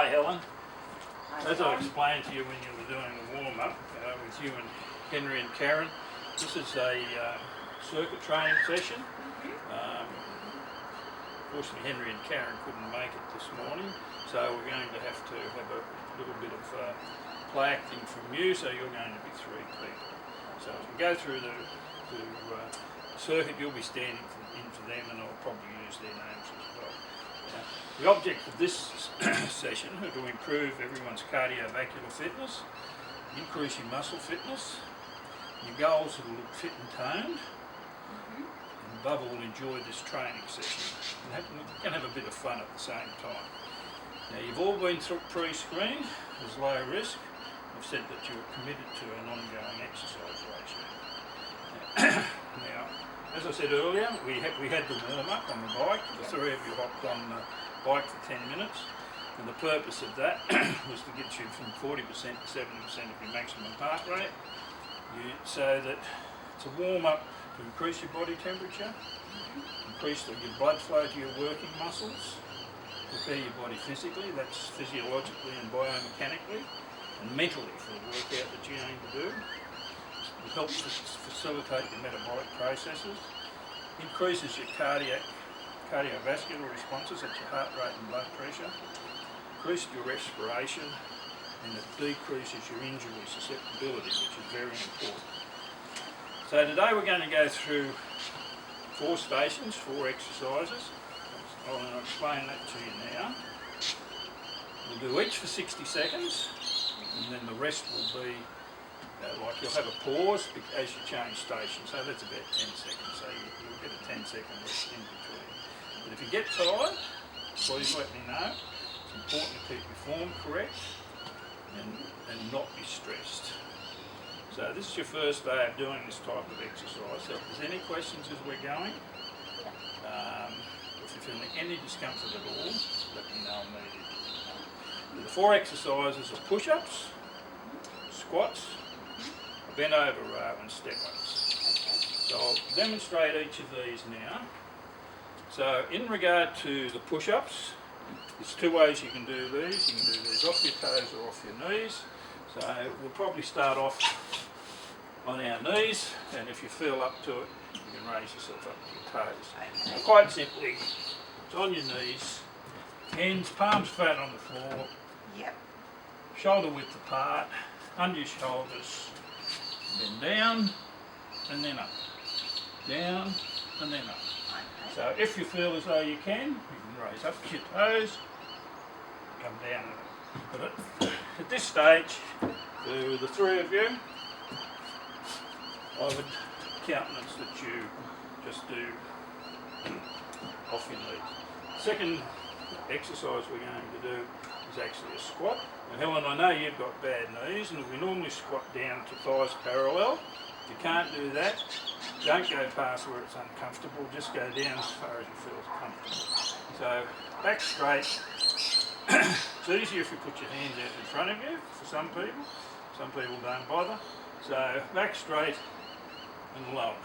Hi Helen. As I explained to you when you were doing the warm-up with you and Henry and Karen, this is a circuit training session. Unfortunately Henry and Karen couldn't make it this morning, so we're going to have a little bit of play acting from you, so you're going to be three people. So as we go through the circuit, you'll be standing in for them, and I'll probably use their names as well. The object of this session is to improve everyone's cardiovascular fitness, increase your muscle fitness. Your goals are to look fit and toned, and above all enjoy this training session. You can have a bit of fun at the same time. Now you've all been through pre-screen as low risk. I've said that you're committed to an ongoing exercise regime. Now, as I said earlier, we had the warm-up on the bike. The three of you hopped on the bike for 10 minutes, and the purpose of that was to get you from 40% to 70% of your maximum heart rate, so that it's a warm-up to increase your body temperature, increase your blood flow to your working muscles, prepare your body physically, that's physiologically and biomechanically, and mentally for the workout that you're going to do. It helps facilitate your metabolic processes, increases your cardiovascular responses, that's your heart rate and blood pressure, increases your respiration, and it decreases your injury susceptibility, which is very important. So today we're going to go through 4 stations, 4 exercises. I'll explain that to you now. We'll do each for 60 seconds, and then the rest will be like you'll have a pause as you change stations, so that's about 10 seconds, so you'll get a 10-second rest in between. But if you get tired, please let me know. It's important to keep your form correct and not be stressed. So this is your first day of doing this type of exercise, so if there's any questions as we're going, if you're feeling any discomfort at all, let me know immediately. The 4 exercises are push-ups, squats, bent over row and step-ups. So I'll demonstrate each of these now. So in regard to the push-ups, there's 2 ways you can do these. You can do these off your toes or off your knees. So we'll probably start off on our knees, and if you feel up to it, you can raise yourself up to your toes. So quite simply, it's on your knees, hands, palms flat on the floor, shoulder width apart, under your shoulders, then down, and then up. Down, and then up. So if you feel as though you can raise up to your toes, come down. But at this stage, for the 3 of you, I would countenance that you just do off your knees. Second exercise we're going to do is actually a squat. Now Helen, I know you've got bad knees, and we normally squat down to thighs parallel. If you can't do that, don't go past where it's uncomfortable, just go down as far as you feel comfortable. So back straight. It's easier if you put your hands out in front of you for some people don't bother. So back straight and lower.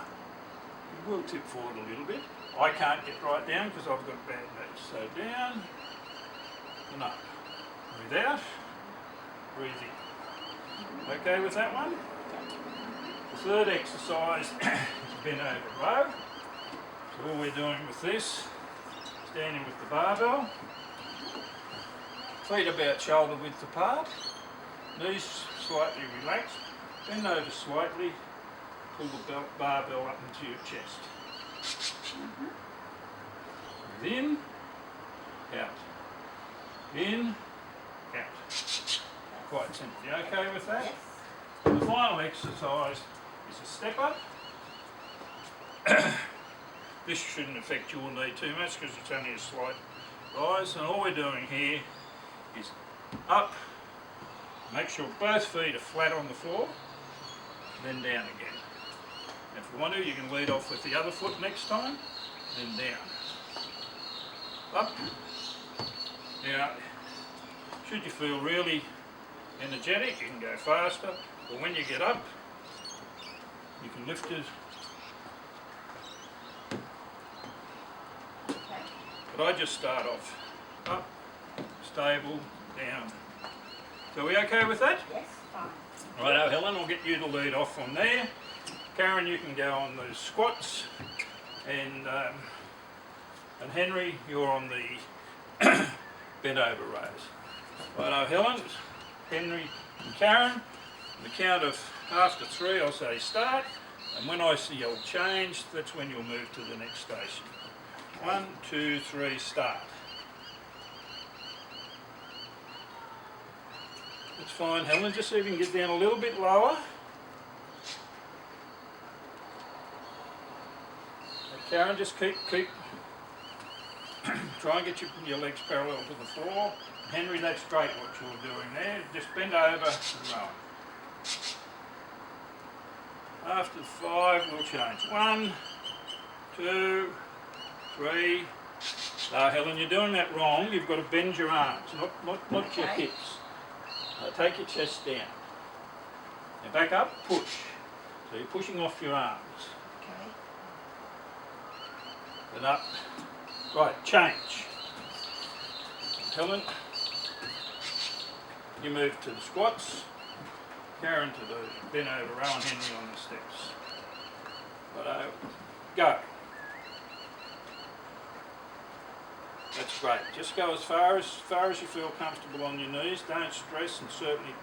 You will tip forward a little bit. I can't get right down because I've got bad knees. So down and up. Breathe out, breathe in. Okay with that one? The 3rd exercise is bent over row. So all we're doing with this, standing with the barbell, feet about shoulder width apart, knees slightly relaxed, bend over slightly, pull the barbell up into your chest. Breathe in, out. In, out. Quite simple. You okay with that? Yes. The final exercise is a step up. This shouldn't affect your knee too much because it's only a slight rise, and all we're doing here is up, make sure both feet are flat on the floor, then down again. If you want to, you can lead off with the other foot next time, then down. Up. Now, should you feel really energetic, you can go faster, but when you get up, you can lift it. But I just start off up, stable, down. So are we okay with that? Yes, fine. Righto, Helen, I'll get you to lead off from there. Karen, you can go on the squats, and Henry, you're on the bent over rows. Righto, Helen, Henry and Karen, on the count of after 3 I'll say start, and when I see you'll change, that's when you'll move to the next station. 1, 2, 3, start. That's fine, Helen, just so you can get down a little bit lower. Karen, just keep try and get your legs parallel to the floor. Henry, that's great what you're doing there. Just bend over and roll. After 5, we'll change. 1, 2, 3. No, Helen, you're doing that wrong. You've got to bend your arms, not your hips. Take your chest down. Now back up, push. So you're pushing off your arms. Okay. Then up. Right, change. Helen, you move to the squats. Karen to the bent over row, and Henry on the steps. Righto, go. That's great. Just go as far as you feel comfortable on your knees. Don't stress, and certainly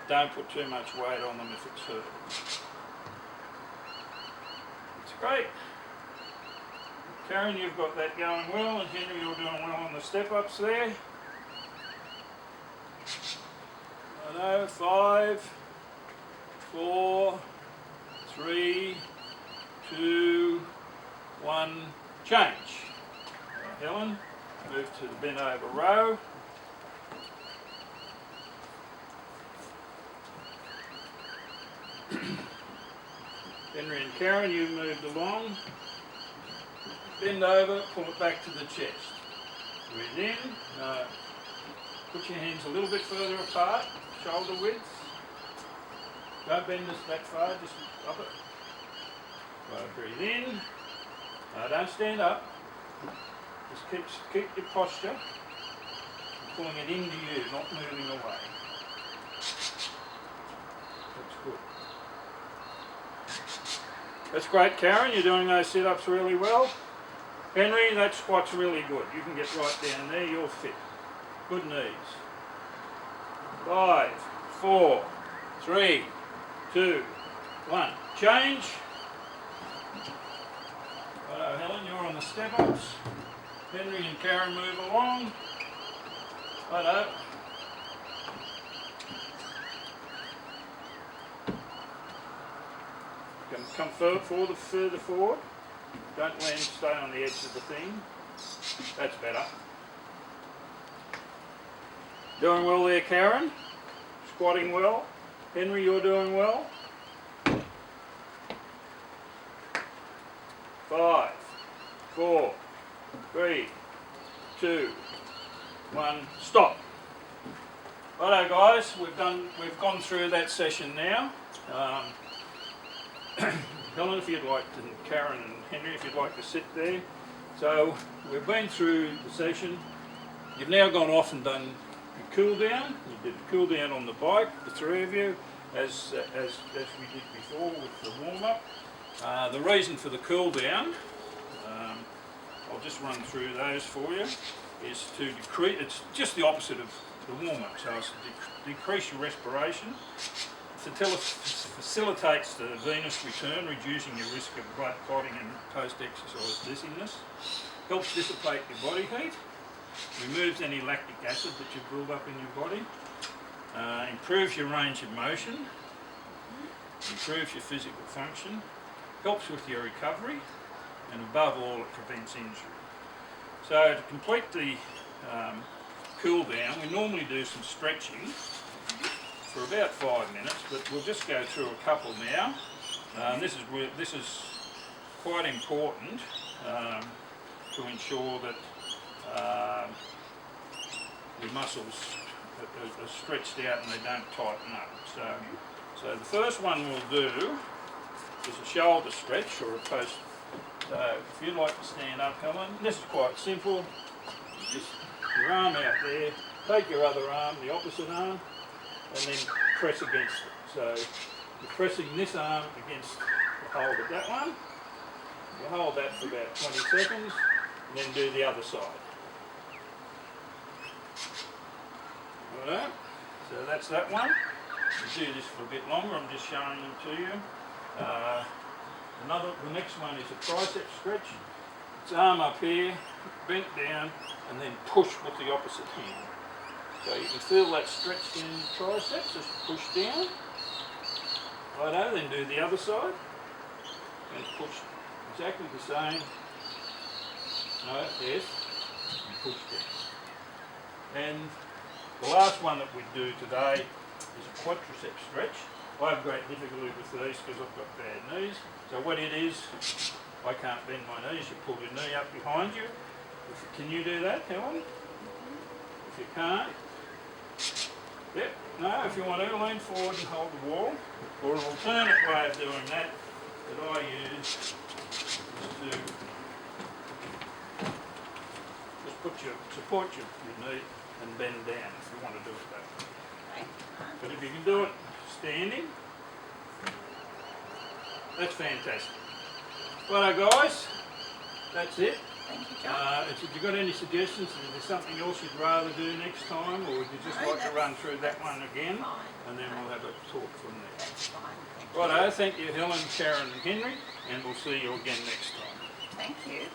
don't put too much weight on them if it's hurt. It's great. Karen, you've got that going well, and Henry, you're doing well on the step-ups there. Righto, 5, 4, 3, 2, 1, change. Helen, move to the bent over row. Henry and Karen, you moved along. Bend over, pull it back to the chest. Breathe in. Put your hands a little bit further apart, shoulder width. Don't bend this that far, just up it. Right, breathe in. Don't stand up. Just keep your posture. Pulling it into you, not moving away. That's good. That's great, Karen. You're doing those sit-ups really well. Henry, that squat's really good. You can get right down there, you're fit. Good knees. 5, 4, 3, 2, 1. Change. Righto, Helen, you're on the step-ups. Henry and Karen move along. Righto. Come further forward. Don't land, stay on the edge of the thing. That's better. Doing well there, Karen. Squatting well. Henry, you're doing well. 5, 4, 3, 2, 1, stop. Righto, guys, we've gone through that session now. Helen, if you'd like to, Karen and Henry, if you'd like to sit there. So we've been through the session. You've now gone off and done your cool down. You did the cool down on the bike, the 3 of you, as we did before with the warm up. The reason for the cool down, I'll just run through those for you, is to decrease. It's just the opposite of the warm up. So it's to decrease your respiration. Facilitates the venous return, reducing your risk of blood clotting and post-exercise dizziness. Helps dissipate your body heat. Removes any lactic acid that you build up in your body. Improves your range of motion. Improves your physical function. Helps with your recovery. And above all, it prevents injury. So to complete the cool down, we normally do some stretching for about 5 minutes, but we'll just go through a couple now. This is quite important to ensure that your muscles are stretched out and they don't tighten up. So the first one we'll do is a shoulder stretch or a post. So if you'd like to stand up, Helen, this is quite simple. Just your arm out there, take your other arm, the opposite arm, and then press against it. So you're pressing this arm against the hold of that one. You hold that for about 20 seconds, and then do the other side. Alright, so that's that one. You do this for a bit longer, I'm just showing them to you. The next one is a tricep stretch. It's arm up here, bent down, and then push with the opposite hand. So you can feel that stretch in the triceps, just push down. Righto, then do the other side. And push exactly the same. No, yes, and push down. And the last one that we do today is a quadricep stretch. I have great difficulty with these because I've got bad knees. So what it is, I can't bend my knees. You pull your knee up behind you. Can you do that, Helen? If you can't, yep. No, if you want to, lean forward and hold the wall. Or an alternate way of doing that I use is to just support your knee and bend down if you want to do it that way. But if you can do it standing, that's fantastic. Righto guys, that's it. Thank you, John. If you've got any suggestions, is there something else you'd rather do next time, or would you just like to run through that one again? Fine. And then we'll have a talk from there. That's fine. Thank you. Righto, thank you Helen, Karen and Henry, and we'll see you again next time. Thank you.